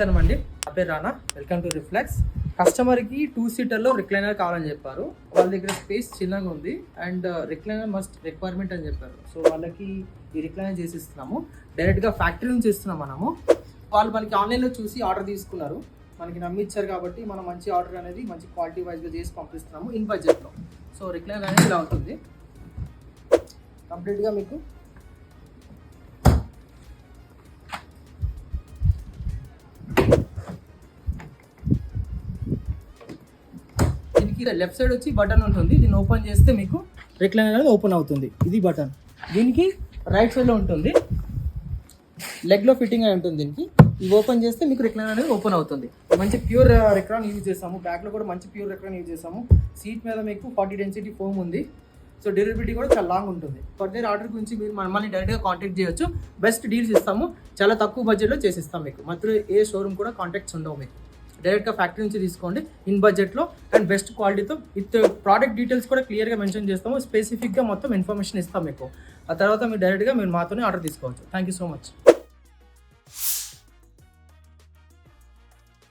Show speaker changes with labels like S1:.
S1: అండి, నా పేరు రానా. Welcome to reflex. కస్టమర్కి 2-సీటర్లో రిక్లైనర్ కావాలని చెప్పారు. వాళ్ళ దగ్గర స్పేస్ చిన్నగా ఉంది అండ్ రిక్లైనర్ మస్ట్ రిక్వైర్మెంట్ అని చెప్పారు. సో వాళ్ళకి ఈ రిక్లైనర్ చేసి ఇస్తున్నాము. డైరెక్ట్గా ఫ్యాక్టరీ నుంచి ఇస్తున్నాం మనము. వాళ్ళు మనకి ఆన్లైన్లో చూసి ఆర్డర్ తీసుకున్నారు, మనకి నమ్మిచ్చారు కాబట్టి మనం మంచి ఆర్డర్ అనేది మంచి క్వాలిటీ వైజ్గా చేసి పంపిస్తున్నాము ఇన్ బడ్జెట్లో. సో రిక్లైనర్ అనేది ఇలా ఉంటుంది కంప్లీట్గా. మీకు దీనికి లెఫ్ట్ సైడ్ వచ్చి బటన్ ఉంటుంది. దీన్ని ఓపెన్ చేస్తే మీకు రిక్లైనర్ అనేది ఓపెన్ అవుతుంది. ఇది బటన్. దీనికి రైట్ సైడ్లో ఉంటుంది, లెగ్లో ఫిట్టింగ్ అయి ఉంటుంది. దీనికి ఇది ఓపెన్ చేస్తే మీకు రిక్లైనర్ అనేది ఓపెన్ అవుతుంది. మంచి ప్యూర్ రెక్రాన్ యూజ్ చేసాము. బ్యాక్లో కూడా మంచి ప్యూర్ రెక్రాన్ యూజ్ చేసాము. సీట్ మీద మీకు 40 డెన్సిటీ ఫోమ్ ఉంది. సో డ్యూరబిలిటీ కూడా చాలా లాంగ్ ఉంటుంది. ఫర్దర్ ఆర్డర్ గురించి మీరు మమ్మల్ని డైరెక్ట్గా కాంటాక్ట్ చేయొచ్చు. బెస్ట్ డీల్స్ ఇస్తాము, చాలా తక్కువ బడ్జెట్లో చేసిస్తాం మీకు. మధ్యలో ఏ షోరూమ్ కూడా కాంటాక్ట్స్ ఉండవు మీకు. డైరెక్ట్గా ఫ్యాక్టరీ నుంచి తీసుకోండి ఇన్ బడ్జెట్లో అండ్ బెస్ట్ క్వాలిటీతో. విత్ ప్రోడక్ట్ డీటెయిల్స్ కూడా క్లియర్గా మెన్షన్ చేస్తాము. స్పెసిఫిక్గా మొత్తం ఇన్ఫర్మేషన్ ఇస్తాం మీకు. ఆ తర్వాత మీరు డైరెక్ట్గా మీరు మాతోనే ఆర్డర్ తీసుకోవచ్చు. Thank you so much.